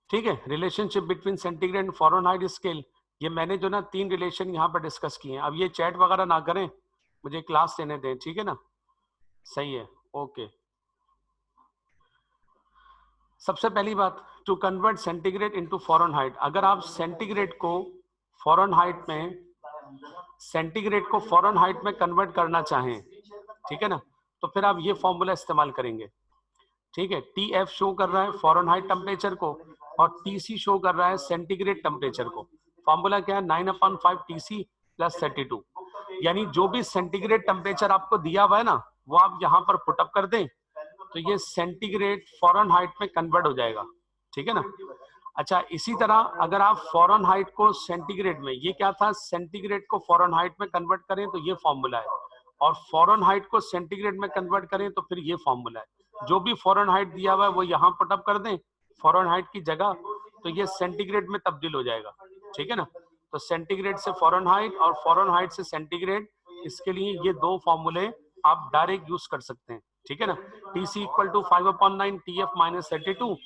ठीक है, relationship between centigrade and Fahrenheit scale, ये मैंने जो ना 3 रिलेशन यहाँ पर डिस्कस किए हैं। अब ये चैट वगैरह ना करें, मुझे क्लास लेने दें, ठीक है ना? सही है, ओके। सबसे पहली बात, to convert centigrade into Fahrenheit, अगर आप सेंटीग्रेड को फ़ारेनहाइट में कन्वर्ट करना चाहें, ठीक है ना, तो फिर आप ये फॉर्मूला इस्तेमाल करेंगे। ठीक है, टी एफ शो कर रहा है फ़ारेनहाइट टेम्परेचर को और टी सी शो कर रहा है सेंटीग्रेड टेम्परेचर को। फॉर्मूला क्या है? 9/5 टी सी प्लस 32, यानी जो भी सेंटीग्रेड टेम्परेचर आपको दिया हुआ है ना, वो आप यहाँ पर पुटअप कर दें तो ये सेंटीग्रेड फ़ारेनहाइट में कन्वर्ट हो जाएगा। ठीक है ना? अच्छा, इसी तरह अगर आप फ़ारेनहाइट को सेंटीग्रेड में, ये क्या था, सेंटीग्रेड को फ़ारेनहाइट में कन्वर्ट करें तो ये फॉर्मूला है, और फ़ारेनहाइट को सेंटीग्रेड में कन्वर्ट करें तो फिर ये फॉर्मूला है। जो भी फ़ारेनहाइट दिया हुआ है वो यहाँ पुटअप कर दें फ़ारेनहाइट की जगह, तो ये सेंटीग्रेड में तब्दील हो जाएगा। ठीक है ना? तो सेंटीग्रेड से फ़ारेनहाइट और फ़ारेनहाइट से सेंटीग्रेड, इसके लिए ये दो फॉर्मूले आप डायरेक्ट यूज कर सकते हैं। ठीक है ना? T C equal to 5/9 T F minus 32,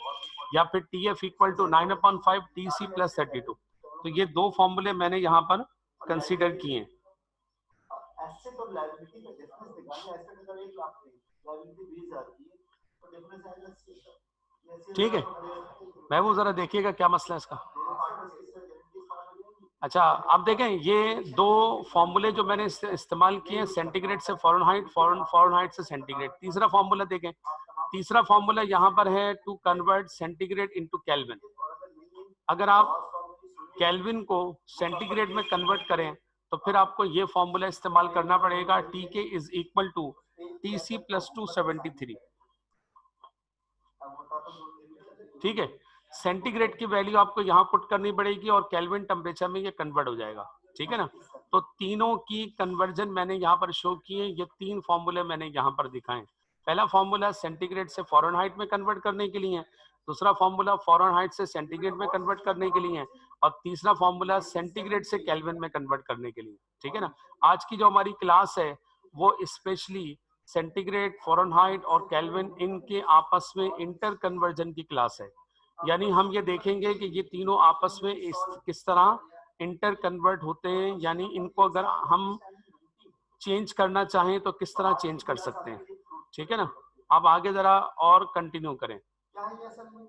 या फिर T F equal to 9/5 T C plus 32। तो ये दो फॉर्मूले मैंने यहाँ पर कंसीडर किए हैं। एसेट और लायबिलिटी का डिफरेंस दिखाना, एसेट अगर 1 लाख है, लायबिलिटी 20,000 की है, तो डिफरेंस आएगा 80,000। ठीक है, मैं वो जरा देखिएगा क्या मसला है इसका। अच्छा, आप देखें ये दो फॉर्मूले जो मैंने इस्तेमाल किए हैं, सेंटीग्रेड से फ़ारेनहाइट, फ़ारेनहाइट से सेंटीग्रेड। तीसरा फॉर्मूला देखें, तीसरा फॉर्मूला यहाँ पर है to convert centigrade into Kelvin. अगर आप केल्विन को सेंटीग्रेड में कन्वर्ट करें तो फिर आपको ये फॉर्मूला इस्तेमाल करना पड़ेगा, T K is equal to T C plus 273। ठीक है, सेंटीग्रेड की वैल्यू आपको यहाँ पुट करनी पड़ेगी और केल्विन टेम्परेचर में ये कन्वर्ट हो जाएगा। ठीक है ना? तो तीनों की कन्वर्जन मैंने यहाँ पर शो किए, ये तीन फॉर्मूले मैंने यहाँ पर दिखाए। पहला फॉर्मूला सेंटीग्रेड से फ़ारेनहाइट में कन्वर्ट करने के लिए है, दूसरा फॉर्मूला फ़ारेनहाइट से सेंटीग्रेड में कन्वर्ट करने के लिए है, और तीसरा फॉर्मूला सेंटीग्रेड से केल्विन में कन्वर्ट करने के लिए। ठीक है ना? आज की जो हमारी क्लास है वो स्पेशली सेंटीग्रेड, फ़ारेनहाइट और केल्विन, इनके आपस में इंटर कन्वर्जन की क्लास है। यानी हम ये देखेंगे कि ये तीनों आपस में किस तरह इंटर कन्वर्ट होते हैं, यानी इनको अगर हम चेंज करना चाहें तो किस तरह चेंज कर सकते हैं। ठीक है ना? आप आगे जरा और कंटिन्यू करें।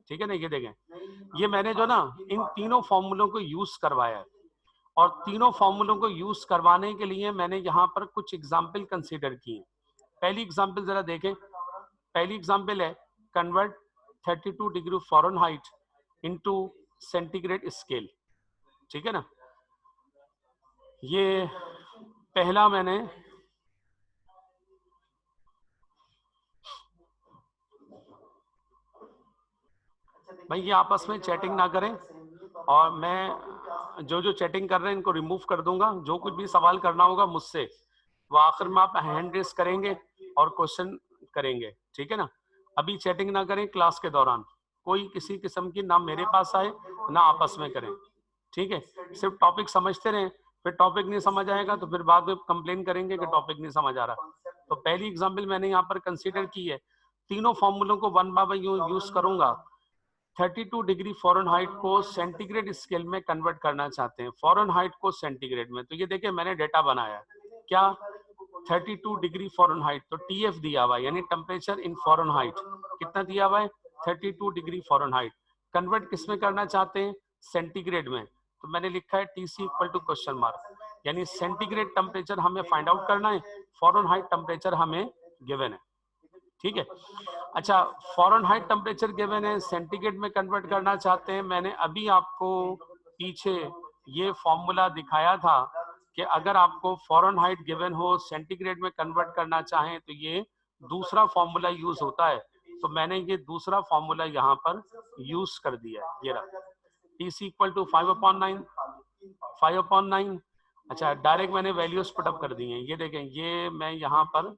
ठीक है ना? ये देखें, ये मैंने जो ना इन तीनों फॉर्मूलों को यूज करवाया है, और तीनों फॉर्मूलों को यूज करवाने के लिए मैंने यहाँ पर कुछ एग्जाम्पल कंसीडर किए हैं। पहली एग्जाम्पल जरा देखें। पहली एग्जाम्पल है convert 32 degree Fahrenheit into centigrade scale. ठीक है ना? ये पहला मैंने भाई, ये आपस में चैटिंग ना करें, और मैं जो जो चैटिंग कर रहे हैं इनको रिमूव कर दूंगा। जो कुछ भी सवाल करना होगा मुझसे, वो आखिर में आप हैंड रेस करेंगे और क्वेश्चन करेंगे। ठीक है ना? अभी चैटिंग ना करें क्लास के दौरान, कोई किसी किस्म की ना मेरे पास आए ना आपस में करें। ठीक है? सिर्फ टॉपिक समझते रहें, फिर टॉपिक नहीं समझ आएगा तो फिर बाद में कंप्लेन करेंगे कि टॉपिक नहीं समझ आ रहा। तो पहली एग्जाम्पल मैंने यहाँ पर कंसीडर की है, तीनों फॉर्मूलों को वन बाय वन यूज करूंगा। 32 डिग्री फ़ारेनहाइट को सेंटीग्रेड स्केल में कन्वर्ट करना चाहते हैं, फ़ारेनहाइट को सेंटीग्रेड में। तो ये देखिए मैंने डेटा बनाया, क्या 32 डिग्री फ़ारेनहाइट, तो टीएफ दिया हुआ है, यानी टेम्परेचर इन फ़ारेनहाइट कितना दिया हुआ है, 32 डिग्री फ़ारेनहाइट। कन्वर्ट किस में करना चाहते हैं, सेंटीग्रेड में। तो मैंने लिखा है T C equal to question mark, यानी सेंटीग्रेड टेम्परेचर हमें फाइंड आउट करना है, फ़ारेनहाइट टेम्परेचर हमें गिवन है। ठीक है? अच्छा, फ़ारेनहाइट टेम्परेचर गिवन है, सेंटीग्रेड में कन्वर्ट करना चाहते हैं। मैंने अभी आपको पीछे ये फॉर्मूला दिखाया था कि अगर आपको फ़ारेनहाइट गिवन हो, सेंटीग्रेड में कन्वर्ट करना चाहें तो ये दूसरा फॉर्मूला यूज होता है। तो मैंने ये दूसरा फॉर्मूला यहाँ पर यूज कर दिया है, ये रहा, टी सी इक्वल टू 5/9। अच्छा, डायरेक्ट मैंने वैल्यूज पुटअप कर दी हैं। ये देखें, ये मैं यहाँ पर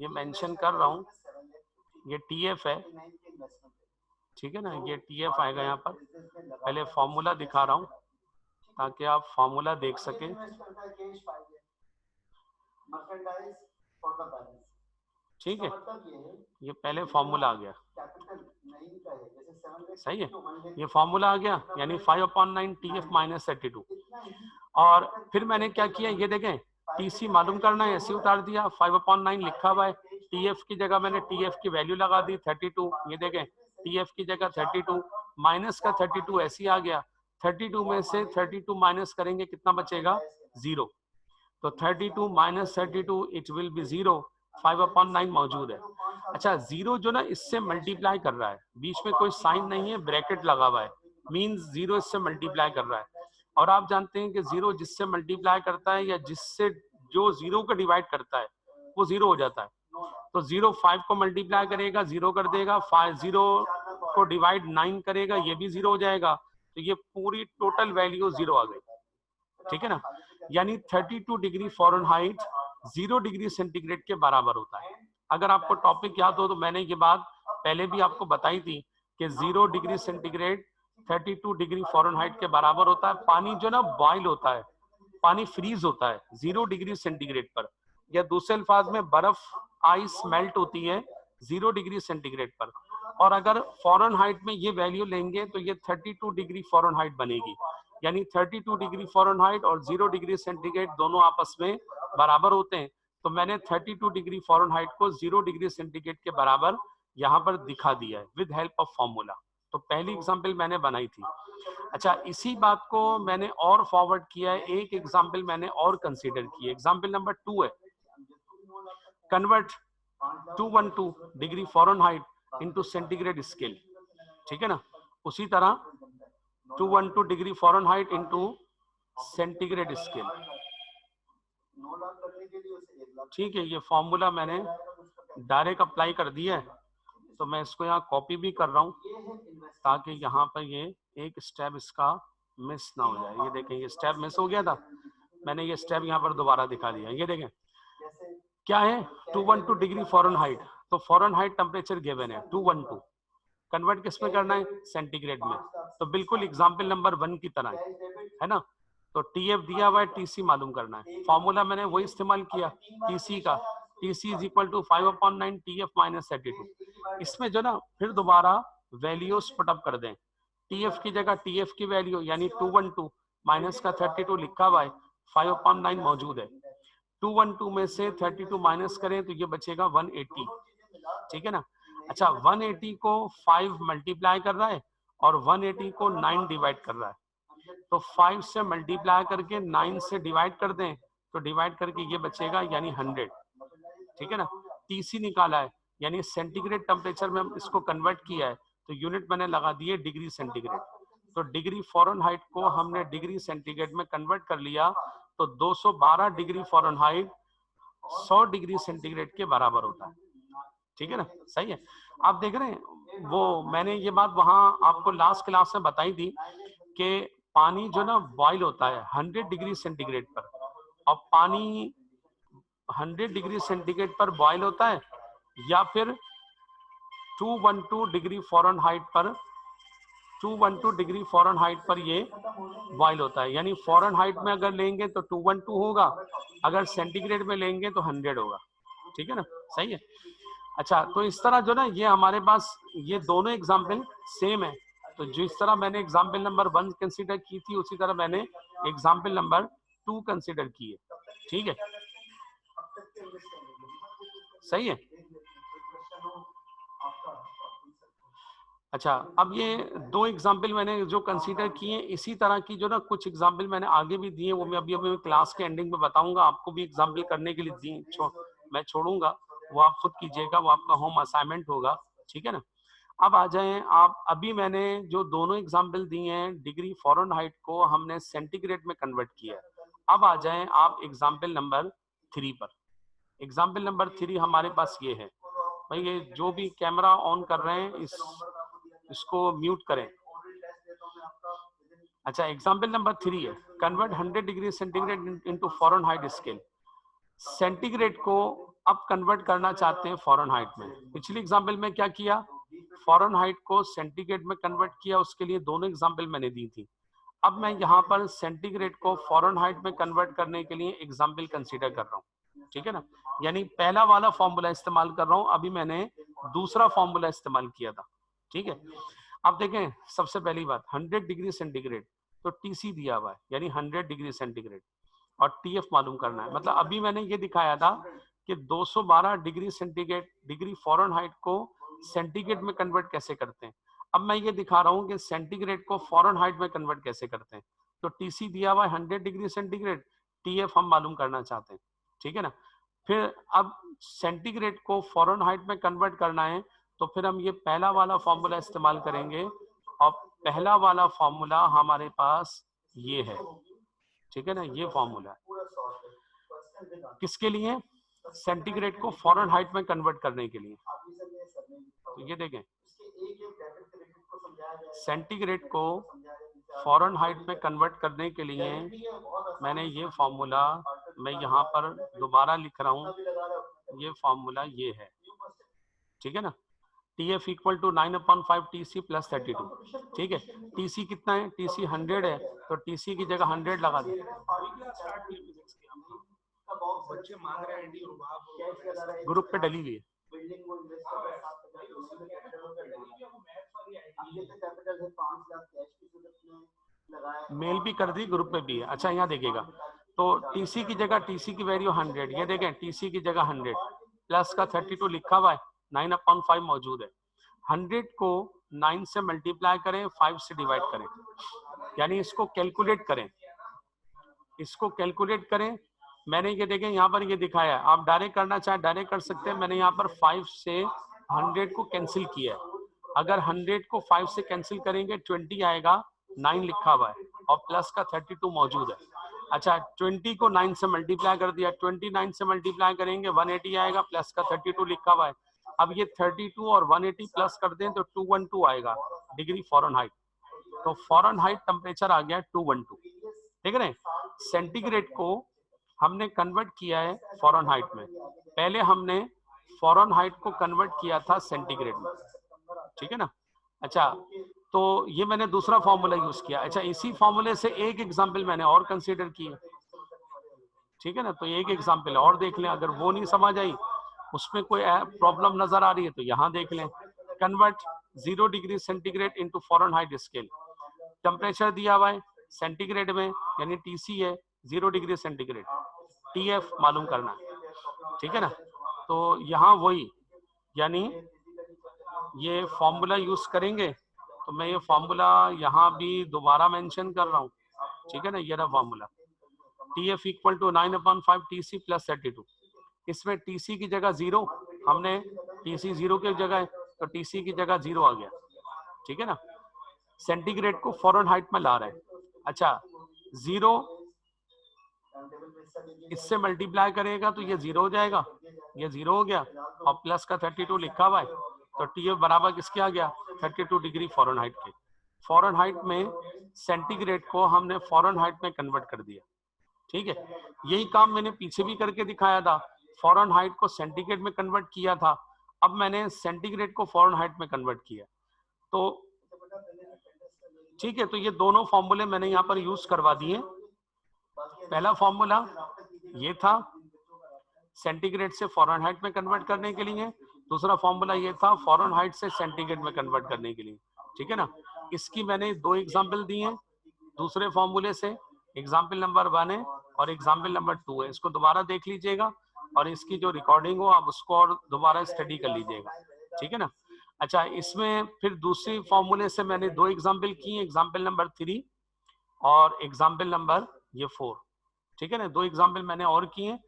ये मेंशन कर रहा हूँ, ये टी एफ है। ठीक है ना? ये टी एफ आएगा यहाँ पर। पहले फॉर्मूला दिखा रहा हूँ ताकि आप फॉर्मूला देख सकें। ठीक है, ये पहले फॉर्मूला आ गया। सही है, ये फॉर्मूला आ गया, यानी 5/9 TF माइनस 32। और फिर मैंने क्या किया, ये देखें TC मालूम करना है, ऐसे उतार दिया, 5/9 लिखा हुआ है, TF की जगह मैंने TF की वैल्यू लगा दी 32। ये देखें TF की जगह 32 माइनस का 32 ऐसे ही आ गया। 32 में से 32 माइनस करेंगे कितना बचेगा, 0। तो 32 माइनस 32 इट विल बी 0। 5/9 मौजूद है। अच्छा, 0 जो ना इससे मल्टीप्लाई कर रहा है, बीच में कोई साइन नहीं है, ब्रैकेट लगा हुआ है, मींस 0 इससे मल्टीप्लाई कर रहा है। और आप जानते हैं कि 0 जिससे मल्टीप्लाई करता है या जिससे जो 0 को डिवाइड करता है वो 0 हो जाता है। तो 0 5 को मल्टीप्लाई करेगा 0 कर देगा, 0 को डिवाइड 9 करेगा ये भी 0 हो जाएगा। तो ये पूरी टोटल वैल्यू 0 आ गई, ठीक है ना। यानी 32 डिग्री फ़ारेनहाइट 0 डिग्री सेंटीग्रेड के बराबर होता है। अगर आपको टॉपिक याद हो तो मैंने ये बात पहले भी आपको बताई थी कि 0 डिग्री सेंटीग्रेड 32 डिग्री फ़ारेनहाइट के बराबर होता है। पानी जो ना बॉयल होता है, पानी फ्रीज होता है 0 डिग्री सेंटीग्रेड पर, या दूसरे अल्फाज में बर्फ आइस मेल्ट होती है 0 डिग्री सेंटीग्रेड पर। और अगर फ़ारेनहाइट में ये वैल्यू लेंगे तो ये 32 डिग्री फ़ारेनहाइट बनेगी। यानी 32 डिग्री फ़ारेनहाइट और 0 डिग्री सेंटीग्रेड दोनों आपस में बराबर होते हैं। तो मैंने 32 डिग्री फ़ारेनहाइट को 0 डिग्री सेंटीग्रेड के बराबर यहाँ पर दिखा दिया है विद हेल्प ऑफ फॉर्मूला। तो पहली एग्जाम्पल मैंने बनाई थी। अच्छा, इसी बात को मैंने और फॉरवर्ड किया है, एक एग्जाम्पल मैंने और कंसीडर की है। एग्जाम्पल नंबर 2 है, convert 212 degree Fahrenheit into centigrade scale, ठीक है ना। उसी तरह 212 degree Fahrenheit into centigrade scale, ठीक है। ये फॉर्मूला मैंने डायरेक्ट अप्लाई कर दिया है, तो मैं इसको यहाँ कॉपी भी कर रहा हूँ ताकि यहाँ पर ये एक स्टेप इसका मिस ना हो जाए। ये देखें, ये स्टेप मिस हो गया था, मैंने ये स्टेप यहाँ पर दोबारा दिखा दिया। ये देखें क्या है, 212 डिग्री फ़ारेनहाइट, तो फ़ारेनहाइट टेम्परेचर गिवन है 212, कन्वर्ट किस में करना है, सेंटीग्रेड में। तो बिल्कुल एग्जाम्पल नंबर 1 की तरह है ना। तो TF दिया हुआ है, TC मालूम करना है। फॉर्मूला मैंने वही इस्तेमाल किया TC का, TC is equal to 5/9 TF minus 32। इसमें जो ना फिर दोबारा वैल्यूज पुटअप कर दें, TF की जगह TF की वैल्यू यानी 212 माइनस का 32 लिखा हुआ है, 5/9 मौजूद है। 212 में से 32 माइनस करें तो ये बचेगा 180, ठीक है ना। अच्छा, 180 को 5 मल्टीप्लाई कर रहा है और 180 को 9 डिवाइड कर रहा है। तो 5 से मल्टीप्लाई करके 9 से डिवाइड कर दें तो डिवाइड करके ये बचेगा यानी 100, ठीक है ना। TC निकाला है, यानी सेंटीग्रेड टेम्परेचर में इसको कन्वर्ट किया है, तो यूनिट मैंने लगा दी है डिग्री सेंटीग्रेड। तो डिग्री फ़ारेनहाइट को हमने डिग्री सेंटीग्रेड में कन्वर्ट कर लिया, तो 212 डिग्री फ़ारेनहाइट 100 डिग्री सेंटीग्रेड के बराबर होता है, ठीक है ना। सही है, आप देख रहे हैं वो मैंने ये बात वहां आपको लास्ट क्लास में बताई थी कि पानी जो ना बॉयल होता है 100 डिग्री सेंटीग्रेड पर, और पानी 100 डिग्री सेंटीग्रेड पर बॉयल होता है या फिर 212 डिग्री फ़ारेनहाइट पर 212 डिग्री फ़ारेनहाइट पर ये बॉयल होता है। यानी फ़ारेनहाइट में अगर लेंगे तो 212 होगा, अगर सेंटीग्रेड में लेंगे तो 100 होगा, ठीक है ना। सही है। अच्छा, तो इस तरह जो ना ये हमारे पास ये दोनों एग्जाम्पल सेम है। तो जिस तरह मैंने एग्जाम्पल नंबर 1 कंसीडर की थी उसी तरह मैंने एग्जाम्पल नंबर 2 कंसीडर की है, ठीक है। सही है। अच्छा, अब ये 2 एग्जाम्पल मैंने जो कंसीडर किए, इसी तरह की जो ना कुछ एग्जाम्पल मैंने आगे भी दिए, वो मैं अभी क्लास के एंडिंग में बताऊंगा। आपको भी एग्जाम्पल करने के लिए मैं छोड़ूंगा, वो आप खुद कीजिएगा, वो आपका होम असाइनमेंट होगा, ठीक है ना। अब आ जाएं आप, अभी मैंने जो दोनों एग्जाम्पल दिए हैं डिग्री फ़ारेनहाइट को हमने सेंटीग्रेड में कन्वर्ट किया है। अब आ जाएं आप एग्जाम्पल नंबर 3 पर। एग्जाम्पल नंबर 3 हमारे पास ये है, भाई ये जो भी कैमरा ऑन कर रहे हैं इसको म्यूट करें। अच्छा, एग्जाम्पल नंबर 3 है, convert 100 degree centigrade into Fahrenheit scale. Centigrade को अब कन्वर्ट करना चाहते हैं फ़ारेनहाइट में। पिछली एग्जाम्पल में क्या किया, फ़ारेनहाइट को सेंटीग्रेड में कन्वर्ट किया, उसके लिए दोनों एग्जाम्पल मैंने दी थी। अब मैं यहाँ पर सेंटीग्रेड को फ़ारेनहाइट में कन्वर्ट करने के लिए एग्जाम्पल कंसीडर कर रहा हूँ, ठीक है ना। यानी पहला वाला फॉर्मूला इस्तेमाल कर रहा हूँ, अभी मैंने दूसरा फॉर्मूला इस्तेमाल किया था, ठीक है। अब देखें सबसे पहली बात 100 डिग्री सेंटीग्रेड, तो टीसी दिया हुआ है यानी 100 डिग्री सेंटीग्रेड और टीएफ मालूम करना है। मतलब अभी मैंने ये दिखाया था कि 212 डिग्री सेंटीग्रेड डिग्री फ़ारेनहाइट को सेंटीग्रेड में कन्वर्ट कैसे करते हैं। अब मैं ये दिखा रहा हूँ कि सेंटीग्रेड को फ़ारेनहाइट में कन्वर्ट कैसे करते हैं। तो टीसी दिया हुआ है 100 डिग्री सेंटीग्रेड, टीएफ हम मालूम करना चाहते हैं, ठीक है ना। फिर अब सेंटीग्रेड को फ़ारेनहाइट में कन्वर्ट करना है, तो फिर हम ये पहला वाला फॉर्मूला इस्तेमाल करेंगे और पहला वाला फॉर्मूला हमारे पास ये है, ठीक है ना। ये फॉर्मूला किसके लिए, सेंटीग्रेड को फ़ारेनहाइट में कन्वर्ट करने के लिए। तो ये देखें सेंटीग्रेड को फ़ारेनहाइट में कन्वर्ट करने के लिए मैंने ये फॉर्मूला, मैं यहाँ पर दोबारा लिख रहा हूँ, ये फॉर्मूला ये है, ठीक है ना। TF equal to 9/5 TC plus 32, ठीक है। TC कितना है, TC 100 है, तो TC की जगह 100 लगा दें। बच्चे मांग रहे हैं ग्रुप पे डली हुई है। मेल भी कर दी, ग्रुप पे भी है। अच्छा यहाँ देखिएगा, तो TC की जगह TC की वैल्यू 100, ये देखें TC की जगह 100 प्लस का 32 लिखा हुआ है, 9/5 मौजूद है। 100 को 9 से मल्टीप्लाई करें, 5 से डिवाइड करें, यानी इसको कैलकुलेट करें, इसको कैलकुलेट करें। मैंने ये देखें यहाँ पर ये दिखाया है, आप डायरेक्ट करना चाहे डायरेक्ट कर सकते हैं। मैंने यहाँ पर 5 से 100 को कैंसिल किया है। अगर 100 को 5 से कैंसिल करेंगे 20 आएगा, 9 लिखा हुआ है और प्लस का 32 मौजूद है। अच्छा 20 को 9 से मल्टीप्लाई कर दिया, 29 से मल्टीप्लाई करेंगे 180 आएगा, प्लस का 32 लिखा हुआ है। अब ये 32 और 180 प्लस कर दें तो 212 आएगा डिग्री फ़ारेनहाइट। तो फ़ारेनहाइट टेम्परेचर आ गया 212, ठीक है ना। सेंटीग्रेड को हमने कन्वर्ट किया है फ़ारेनहाइट में, पहले हमने फ़ारेनहाइट को कन्वर्ट किया था सेंटीग्रेड में, ठीक है ना। अच्छा तो ये मैंने दूसरा फॉर्मूला यूज किया। अच्छा इसी फॉर्मूले से एक एग्जांपल मैंने और कंसीडर किया, ठीक है ना। तो एक एग्जांपल और देख लें, अगर वो नहीं समझ आई, उसमें कोई प्रॉब्लम नजर आ रही है तो यहाँ देख लें। Convert 0 degree centigrade into Fahrenheit scale, temperature दिया हुआ है सेंटीग्रेड में यानी TC है 0 डिग्री सेंटीग्रेड, TF मालूम करना है, ठीक है ना। तो यहाँ वही यानी ये फॉर्मूला यूज करेंगे, तो मैं ये फॉर्मूला यहाँ भी दोबारा मेंशन कर रहा हूँ, ठीक है ना। ये रहा formula, TF equal to 9/5 TC plus 32। इसमें TC की जगह 0, हमने TC 0 की जगह है तो TC की जगह 0 आ गया, ठीक है ना। सेंटीग्रेड को फ़ारेनहाइट में ला रहे हैं। अच्छा 0 इससे मल्टीप्लाई करेगा तो ये 0 हो जाएगा, ये 0 हो गया और प्लस का 32 लिखा हुआ है, तो TF बराबर किसके आ गया, 32 डिग्री फ़ारेनहाइट के। फ़ारेनहाइट में सेंटीग्रेड को हमने फ़ारेनहाइट में कन्वर्ट कर दिया, ठीक है। यही काम मैंने पीछे भी करके दिखाया था, फ़ारेनहाइट को सेंटीग्रेड में कन्वर्ट किया था, अब मैंने सेंटीग्रेड को फ़ारेनहाइट में कन्वर्ट किया। तो ठीक है, तो ये दोनों फॉर्मूले मैंने यहाँ पर यूज करवा दिए। पहला फॉर्मूला ये था सेंटीग्रेड से फ़ारेनहाइट में कन्वर्ट करने के लिए, दूसरा फॉर्मूला ये था फ़ारेनहाइट से सेंटीग्रेड में कन्वर्ट करने के लिए, ठीक है ना। इसकी मैंने 2 एग्जाम्पल दिए हैं दूसरे फॉर्मूले से, एग्जाम्पल नंबर 1 है और एग्जाम्पल नंबर 2 है। इसको दोबारा देख लीजिएगा और इसकी जो रिकॉर्डिंग हो आप उसको और दोबारा स्टडी कर लीजिएगा, ठीक है ना। अच्छा इसमें फिर दूसरी फॉर्मूले से मैंने 2 एग्जाम्पल किए, एग्जाम्पल नंबर 3 और एग्जाम्पल नंबर ये 4, ठीक है ना। 2 एग्जाम्पल मैंने और किए,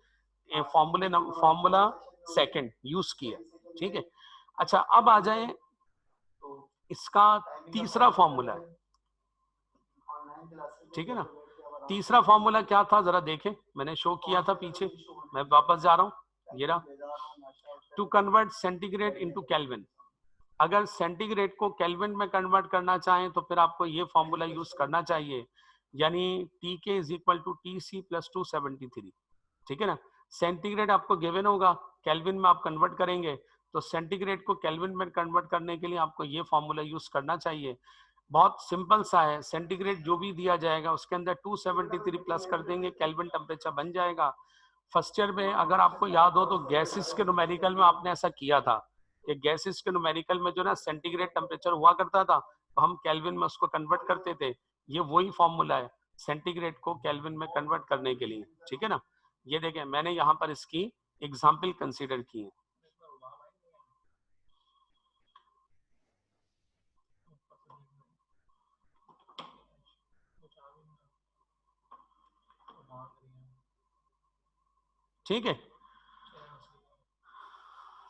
फॉर्मूला सेकंड यूज किया, ठीक है। अच्छा अब आ जाए इसका तीसरा फॉर्मूला, ठीक है ना। तीसरा फॉर्मूला क्या था जरा देखें, मैंने शो किया था पीछे, मैं वापस जा रहा हूँ, ये रहा, to convert centigrade into Kelvin. अगर सेंटीग्रेड को केल्विन में कन्वर्ट करना चाहें तो फिर आपको ये फॉर्मूला यूज करना चाहिए, यानी TK is equal to TC plus 273, ठीक है ना। सेंटीग्रेड आपको गिवन होगा, केल्विन में आप कन्वर्ट करेंगे, तो सेंटीग्रेड को केल्विन में कन्वर्ट करने के लिए आपको ये फॉर्मूला यूज करना चाहिए। बहुत सिंपल सा है, सेंटीग्रेड जो भी दिया जाएगा उसके अंदर 273 प्लस कर देंगे, केल्विन टेम्परेचर बन जाएगा। फर्स्ट ईयर में अगर आपको याद हो तो गैसेस के न्यूमेरिकल में आपने ऐसा किया था कि गैसेस के न्यूमेरिकल में जो ना सेंटीग्रेड टेम्परेचर हुआ करता था तो हम केल्विन में उसको कन्वर्ट करते थे। ये वही फॉर्मूला है सेंटीग्रेड को केल्विन में कन्वर्ट करने के लिए, ठीक है ना। ये देखें मैंने यहाँ पर इसकी एग्जाम्पल कंसीडर की है। ठीक है,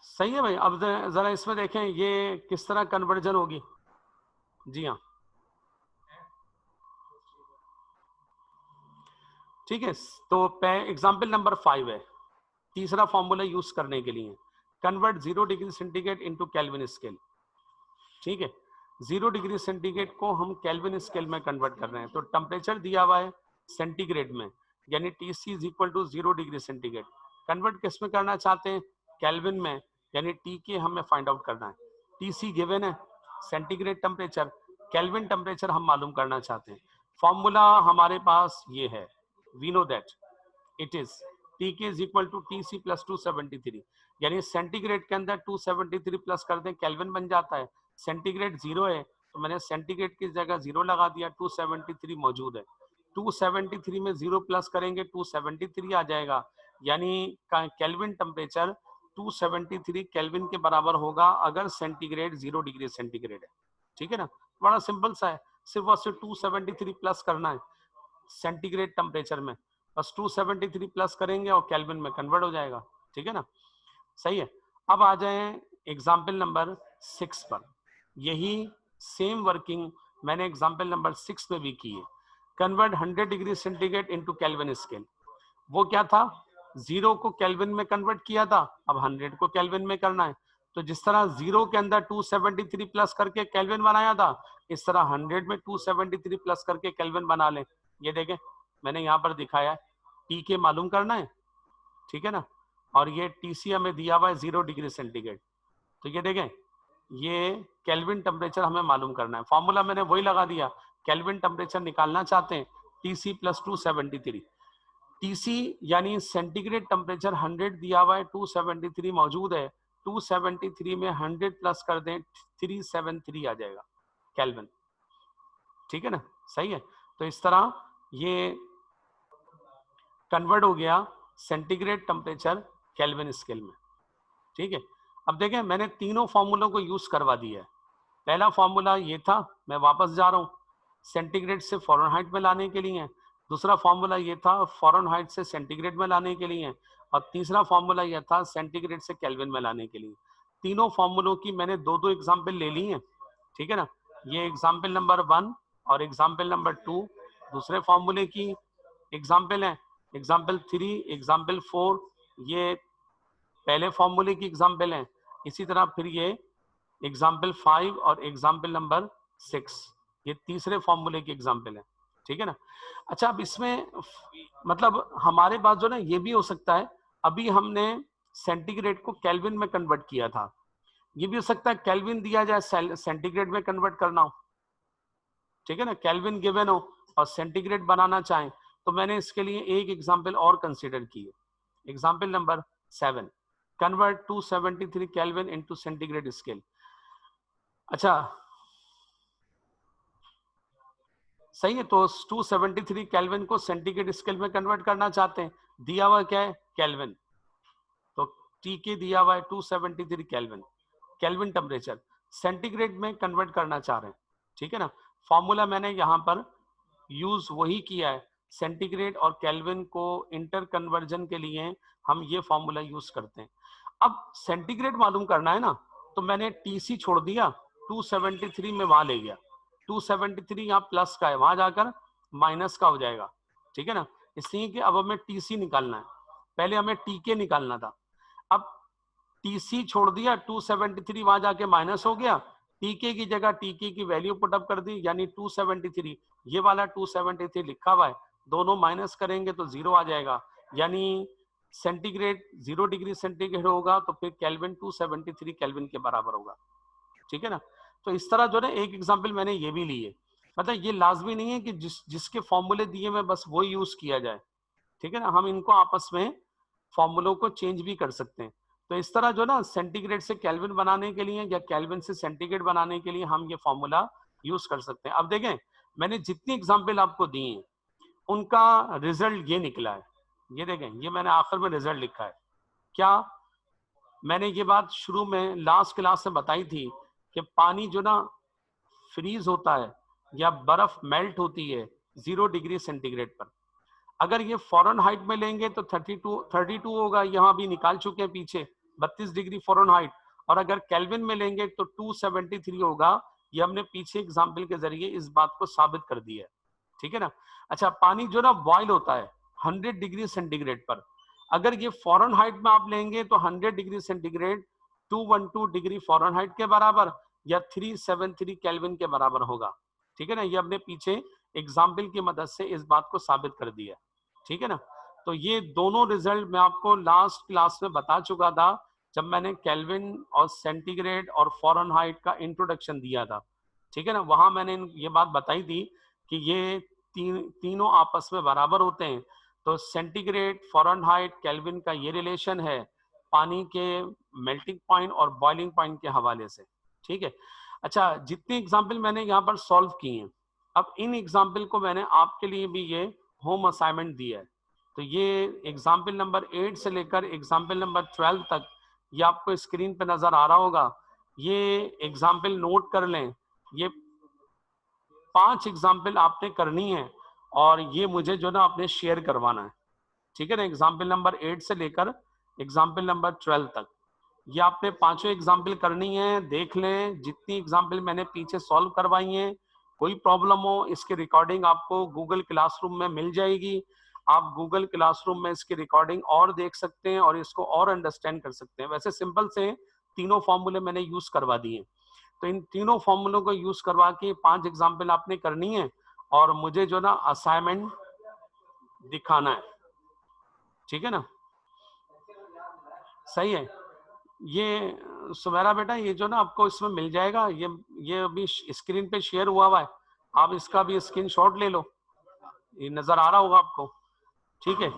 सही है भाई। अब जरा इसमें देखें ये किस तरह कन्वर्जन होगी। जी हाँ, ठीक है। तो एग्जाम्पल नंबर 5 है, तीसरा फॉर्मूला यूज करने के लिए convert 0 degree centigrade into kelvin scale. ठीक है, 0 डिग्री सेंटीग्रेड को हम केल्विन स्केल में कन्वर्ट कर रहे हैं। तो टेम्परेचर दिया हुआ है सेंटीग्रेड में, यानी TC is equal to 0 degree centigrade. Convert किस में करना चाहते हैं, केल्विन में, यानी TK हमें फाइंड आउट करना है। TC गिवन है सेंटीग्रेड टेम्परेचर, केल्विन टेम्परेचर हम मालूम करना चाहते हैं। फॉर्मूला हमारे पास ये है, we know that it is TK is equal to TC plus 273, यानी सेंटीग्रेड के अंदर 273 प्लस कर दें केल्विन बन जाता है। सेंटीग्रेड 0 है तो मैंने सेंटीग्रेड की जगह 0 लगा दिया, 273 मौजूद है। 273 में 0 प्लस करेंगे 273 आ जाएगा, यानी केल्विन टेम्परेचर 273 केल्विन के बराबर होगा अगर सेंटीग्रेड 0 डिग्री सेंटीग्रेड है। ठीक है ना, बड़ा सिंपल सा है, सिर्फ और सिर्फ 273 प्लस करना है सेंटीग्रेड टेम्परेचर में, बस 273 प्लस करेंगे और केल्विन में कन्वर्ट हो जाएगा। ठीक है ना, सही है। अब आ जाए एग्जाम्पल नंबर 6 पर। यही सेम वर्किंग मैंने एग्जाम्पल नंबर 6 में भी की है। Convert 100 degree centigrade into kelvin scale. वो क्या था, 0 को केल्विन में कन्वर्ट किया था, अब 100 को केल्विन में करना है। तो जिस तरह 0 के अंदर 273 प्लस करके केल्विन बनाया था, इस तरह 100 में 273 प्लस करके केल्विन बना लें। ये देखें मैंने यहाँ पर दिखाया है, TK मालूम करना है, ठीक है ना, और ये TC हमें दिया हुआ है 0 डिग्री सेंटीग्रेड। तो ये देखें ये केल्विन टेम्परेचर हमें मालूम करना है, फॉर्मूला मैंने वही लगा दिया। केल्विन टेम्परेचर निकालना चाहते हैं, TC प्लस 273। TC यानी सेंटीग्रेड टेम्परेचर 100 दिया हुआ है, 273 मौजूद है, 273 में 100 प्लस कर दें 373 आ जाएगा केल्विन। ठीक है ना, सही है। तो इस तरह ये कन्वर्ट हो गया सेंटीग्रेड टेम्परेचर केल्विन स्केल में। ठीक है, अब देखें मैंने तीनों फॉर्मूलों को यूज करवा दिया है। पहला फॉर्मूला ये था, मैं वापस जा रहा हूँ, सेंटीग्रेड से फ़ारेनहाइट में लाने के लिए। दूसरा फॉर्मूला ये था फ़ारेनहाइट से सेंटीग्रेड में लाने के लिए, और तीसरा फॉर्मूला ये था सेंटीग्रेड से केल्विन में लाने के लिए। तीनों फॉर्मूलों की मैंने दो दो एग्जाम्पल ले ली हैं। ठीक है ना, ये एग्जाम्पल नंबर 1 और एग्जाम्पल नंबर 2 दूसरे फॉर्मूले की एग्जाम्पल है। एग्जाम्पल 3, एग्जाम्पल 4 ये पहले फॉर्मूले की एग्जाम्पल है। इसी तरह फिर ये एग्जाम्पल 5 और एग्जाम्पल नंबर 6 ये तीसरे फॉर्मूले की एग्जाम्पल है। ठीक है ना। अच्छा, अब इसमें मतलब हमारे पास जो ना ये भी हो सकता है, अभी हमने सेंटीग्रेड को केल्विन में कन्वर्ट किया था, ये भी हो सकता है केल्विन दिया जाए सेंटीग्रेड में कन्वर्ट करना हो। ठीक है ना, केल्विन गिवन हो और सेंटीग्रेड बनाना चाहें, तो मैंने इसके लिए एक एग्जाम्पल और कंसिडर की है। Example number 7, convert 273 kelvin into centigrade scale. अच्छा सही है, तो 273 केल्विन को सेंटीग्रेड स्केल में कन्वर्ट करना चाहते हैं, दिया हुआ क्या है केल्विन, तो TK दिया हुआ है 273 केल्विन, केल्विन टेम्परेचर सेंटीग्रेड में कन्वर्ट करना चाह रहे हैं। ठीक है ना, फॉर्मूला मैंने यहाँ पर यूज वही किया है, सेंटीग्रेड और केल्विन को इंटर कन्वर्जन के लिए हम ये फॉर्मूला यूज करते हैं। अब सेंटीग्रेड मालूम करना है ना, तो मैंने TC छोड़ दिया, 273 में वहां ले गया, 273 यहाँ प्लस का है, वहां जाकर माइनस का हो जाएगा। ठीक है ना, इसलिए कि अब हमें TC निकालना है, पहले हमें TK निकालना था। अब TC छोड़ दिया, 273 वहां जाके माइनस हो गया, TK की जगह TK की वैल्यू पुटअप कर दी, यानी 273, ये वाला 273 लिखा हुआ है, दोनों माइनस करेंगे तो 0 आ जाएगा, यानी सेंटीग्रेड 0 डिग्री सेंटीग्रेड होगा तो फिर केल्विन 273 केल्विन के बराबर होगा। ठीक है ना, तो इस तरह जो है एक एग्जांपल मैंने ये भी ली है, मतलब ये लाजमी नहीं है कि जिसके फॉर्मूले दिए में बस वो यूज किया जाए। ठीक है ना, हम इनको आपस में फॉर्मूलों को चेंज भी कर सकते हैं। तो इस तरह जो ना सेंटीग्रेड से केल्विन बनाने के लिए या केल्विन से सेंटीग्रेड बनाने के लिए हम ये फॉर्मूला यूज कर सकते हैं। अब देखें, मैंने जितनी एग्जांपल आपको दी है उनका रिजल्ट ये निकला है। ये देखें, ये मैंने आखिर में रिजल्ट लिखा है। क्या मैंने ये बात शुरू में लास्ट क्लास में बताई थी कि पानी जो ना फ्रीज होता है या बर्फ मेल्ट होती है 0 डिग्री सेंटीग्रेड पर। अगर ये फॉरेनहाइट में लेंगे तो 32 होगा, यहाँ भी निकाल चुके हैं पीछे 32 डिग्री फॉरेनहाइट। और अगर केल्विन में लेंगे तो 273 होगा। ये हमने पीछे एग्जाम्पल के जरिए इस बात को साबित कर दिया है, ठीक है ना। अच्छा, पानी जो ना बॉयल होता है 100 डिग्री सेंटीग्रेड पर। अगर ये फॉरेनहाइट में आप लेंगे तो 100 डिग्री सेंटीग्रेड 212 डिग्री फॉरेनहाइट के बराबर या 373 केल्विन के बराबर होगा, ठीक है ना। ये हमने पीछे एग्जाम्पल की मदद से इस बात को साबित कर दिया, ठीक है ना। तो ये दोनों रिजल्ट मैं आपको लास्ट क्लास में बता चुका था जब मैंने केल्विन और सेंटीग्रेड और फॉरेनहाइट का इंट्रोडक्शन दिया था, ठीक है ना। वहां मैंने ये बात बताई थी कि ये तीनों आपस में बराबर होते हैं। तो सेंटीग्रेड, फॉरेनहाइट, केल्विन का ये रिलेशन है पानी के मेल्टिंग पॉइंट और बॉइलिंग पॉइंट के हवाले से, ठीक है। अच्छा, जितने एग्जाम्पल मैंने यहाँ पर सॉल्व किए हैं, अब इन एग्जाम्पल को मैंने आपके लिए भी ये होम असाइनमेंट दिया है। तो ये एग्जाम्पल नंबर 8 से लेकर एग्जाम्पल नंबर 12 तक ये आपको स्क्रीन पे नजर आ रहा होगा। ये एग्जाम्पल नोट कर लें। ये 5 एग्जाम्पल आपने करनी है और ये मुझे जो ना आपने शेयर करवाना है, ठीक है ना। एग्जाम्पल नंबर 8 से लेकर एग्जाम्पल नंबर 12 तक ये आपने पांचों एग्जाम्पल करनी है। देख लें जितनी एग्जाम्पल मैंने पीछे सॉल्व करवाई हैं, कोई प्रॉब्लम हो इसकी रिकॉर्डिंग आपको गूगल क्लासरूम में मिल जाएगी। आप गूगल क्लासरूम में इसकी रिकॉर्डिंग और देख सकते हैं और इसको और अंडरस्टैंड कर सकते हैं। वैसे सिंपल से तीनों फॉर्मूले मैंने यूज करवा दिए। तो इन तीनों फॉर्मूलों को यूज करवा के 5 एग्जाम्पल आपने करनी है और मुझे जो ना असाइनमेंट दिखाना है, ठीक है ना। सही है। ये सुमेरा बेटा, ये जो ना आपको इसमें मिल जाएगा, ये अभी स्क्रीन पे शेयर हुआ है। आप इसका भी स्क्रीनशॉट ले लो, ये नजर आ रहा होगा आपको, ठीक है।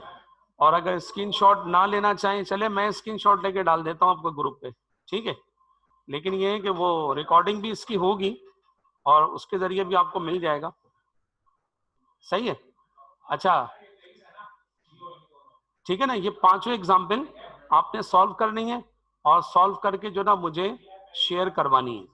और अगर स्क्रीनशॉट ना लेना चाहें, चले मैं स्क्रीनशॉट लेके डाल देता हूँ आपको ग्रुप पे, ठीक है। लेकिन ये है कि वो रिकॉर्डिंग भी इसकी होगी और उसके जरिए भी आपको मिल जाएगा, सही है। अच्छा, ठीक है ना। ये पांचों एग्जाम्पल आपने सॉल्व करनी है और सॉल्व करके जो ना मुझे शेयर करवानी है।